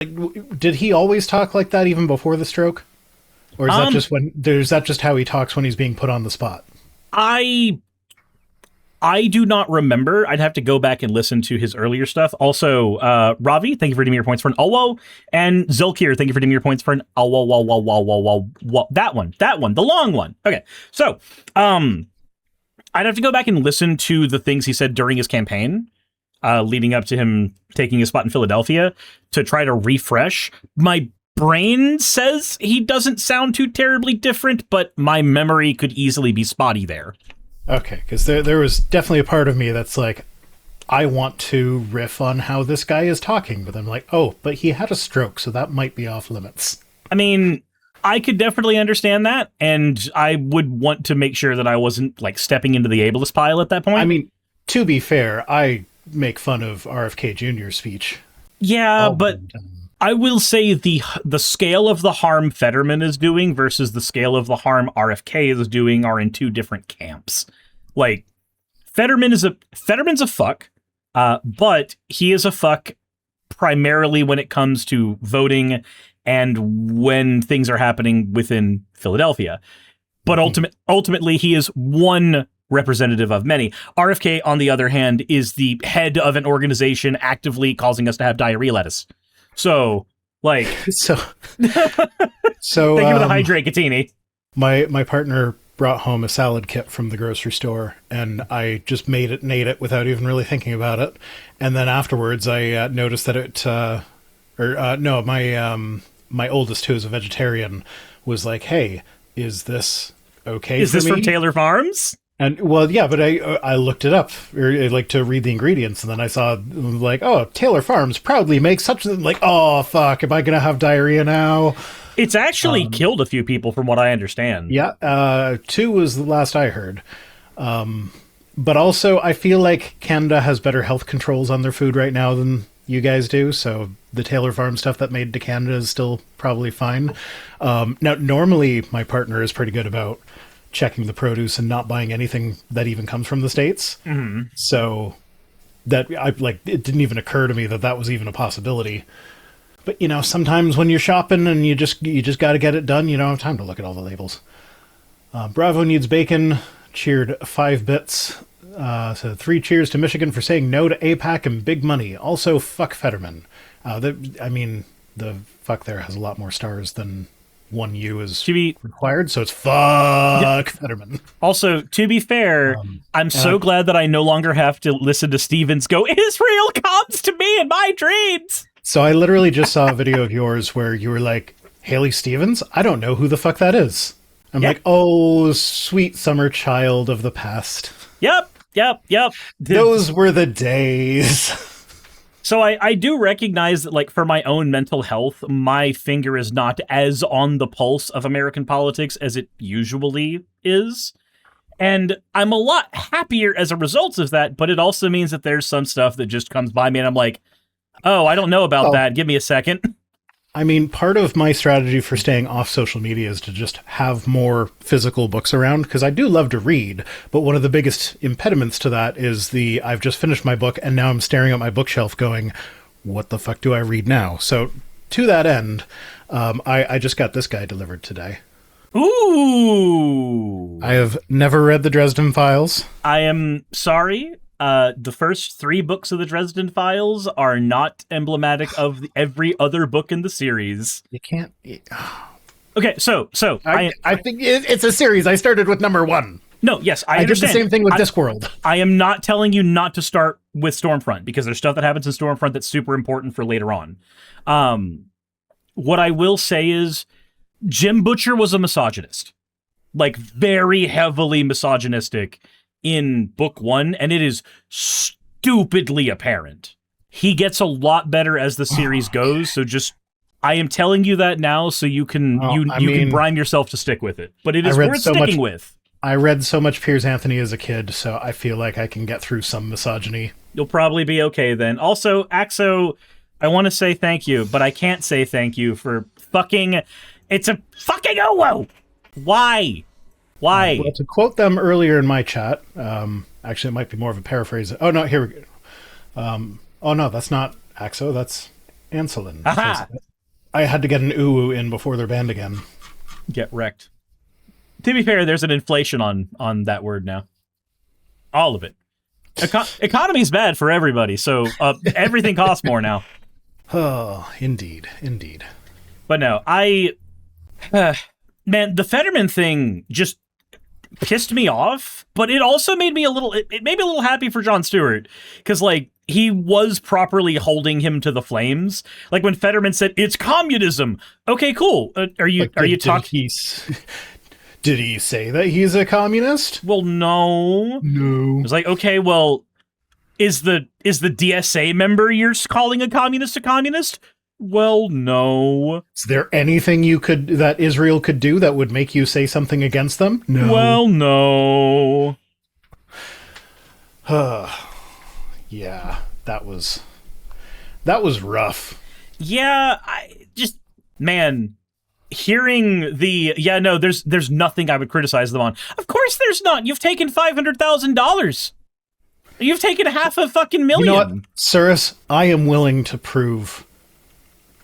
Did he always talk like that even before the stroke? Or is that just how he talks when he's being put on the spot? I do not remember. I'd have to go back and listen to his earlier stuff. Also, Ravi, thank you for redeeming your points for an Owo. And Zolkir, thank you for redeeming your points for an Owo. That one, the long one. Okay, so I'd have to go back and listen to the things he said during his campaign, leading up to him taking his spot in Philadelphia, to try to refresh. My brain says he doesn't sound too terribly different, but my memory could easily be spotty there. Okay, because there was definitely a part of me that's like, I want to riff on how this guy is talking, but I'm like, oh, but he had a stroke, so that might be off limits. I mean, I could definitely understand that, and I would want to make sure that I wasn't, like, stepping into the ableist pile at that point. I mean, to be fair, I make fun of RFK Jr.'s speech. Yeah, but I will say the scale of the harm Fetterman is doing versus the scale of the harm RFK is doing are in two different camps. Like, Fetterman's a fuck, but he is a fuck primarily when it comes to voting and when things are happening within Philadelphia. But ultimately, he is one representative of many. RFK, on the other hand, is the head of an organization actively causing us to have diarrhea lettuce. So, like... so thank you for the hydrate, Katini. My partner brought home a salad kit from the grocery store, and I just made it and ate it without even really thinking about it. And then afterwards, I noticed that my oldest, who is a vegetarian, was like, "Hey, is this okay? Is this from Taylor Farms?" And well, yeah, but I looked it up, or like to read the ingredients, and then I saw like, oh, Taylor Farms proudly makes such a like, oh fuck, am I gonna have diarrhea now? It's actually killed a few people, from what I understand. Yeah, 2 was the last I heard. But also, I feel like Canada has better health controls on their food right now than you guys do, so the Taylor Farm stuff that made to Canada is still probably fine. Now, normally, my partner is pretty good about checking the produce and not buying anything that even comes from the States. Mm-hmm. So that it didn't even occur to me that was even a possibility. But, you know, sometimes when you're shopping and you just got to get it done, you don't have time to look at all the labels. Bravo needs bacon. Cheered 5 bits. So 3 cheers to Michigan for saying no to APAC and big money. Also, fuck Fetterman. The fuck there has a lot more stars than one U is required, so it's fuck Fetterman. Also, to be fair, I'm so glad that I no longer have to listen to Stevens go, Israel comes to me in my dreams! So I literally just saw a video of yours where you were like, Haley Stevens? I don't know who the fuck that is. I'm like, oh, sweet summer child of the past. Yep. Those were the days. So I do recognize that, like, for my own mental health, my finger is not as on the pulse of American politics as it usually is. And I'm a lot happier as a result of that, but it also means that there's some stuff that just comes by me and I'm like, oh, I don't know about that. Give me a second. I mean, part of my strategy for staying off social media is to just have more physical books around, because I do love to read, but one of the biggest impediments to that is I've just finished my book, and now I'm staring at my bookshelf going, what the fuck do I read now? So, to that end, I just got this guy delivered today. Ooh! I have never read the Dresden Files. I am sorry. The first 3 books of the Dresden Files are not emblematic of every other book in the series. You can't... Okay, so I think it's a series. I started with number 1. No, yes, I understand. Did the same thing with Discworld. I am not telling you not to start with Stormfront, because there's stuff that happens in Stormfront that's super important for later on. What I will say is, Jim Butcher was a misogynist. Like, very heavily misogynistic in book 1, and it is stupidly apparent. He gets a lot better as the series goes, so just I am telling you that now so you can can brine yourself to stick with it. But it is worth sticking with. I read so much Piers Anthony as a kid, so I feel like I can get through some misogyny. You'll probably be okay then. Also, Axo, I want to say thank you, but I can't say thank you for fucking... It's a fucking Owo! Why? Why? Well, to quote them earlier in my chat, actually it might be more of a paraphrase. Oh no, here we go. Oh no, that's not Axo, that's Anselin. Aha! I had to get an uwu in before they're banned again. Get wrecked. To be fair, there's an inflation on that word now. All of it. Economy's bad for everybody, so everything costs more now. Oh, indeed. But no, man, the Fetterman thing just pissed me off, but it also made me a little happy for Jon Stewart, because like he was properly holding him to the flames. Like when Fetterman said it's communism. Okay, cool. Are you talking? Did he say that he's a communist? Well, no. No. It was like, okay, well, is the DSA member you're calling a communist? Well, no. Is there anything that Israel could do that would make you say something against them? No. Well, no. Yeah, that was rough. Yeah, man, hearing there's nothing I would criticize them on. Of course there's not. You've taken $500,000. You've taken $500,000. You know what, Suris, I am willing to prove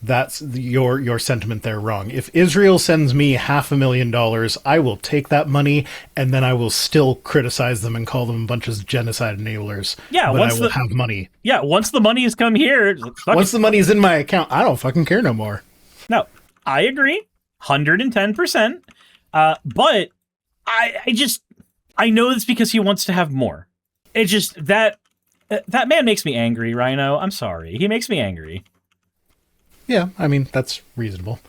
that's your sentiment there wrong. If Israel sends me $500,000, I will take that money and then I will still criticize them and call them a bunch of genocide enablers. Yeah, but I will have money. Yeah, once the money has come here, once the money's in my account, I don't fucking care no more. No, I agree, 110%. But I know it's because he wants to have more. It just that man makes me angry, Rhino. I'm sorry, he makes me angry. Yeah, I mean, that's reasonable.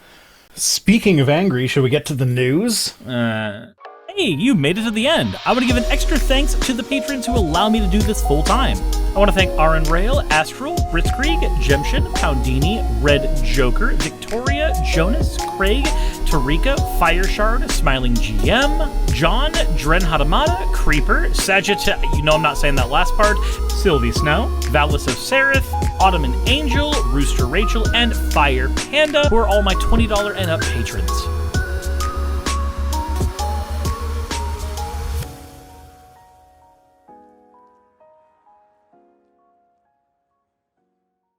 Speaking of angry, should we get to the news? Hey, you made it to the end. I want to give an extra thanks to the patrons who allow me to do this full time. I want to thank Aaron Rail, Astral, Britzkrieg, Jemshin, Poundini, Red Joker, Victoria, Jonas, Craig, Tarika, Fireshard, Smiling GM, John, Dren Hadamada, Creeper, Sagitta, you know I'm not saying that last part, Sylvie Snow, Valis of Seraph, Ottoman Angel, Rooster Rachel, and Fire Panda, who are all my $20 and up patrons.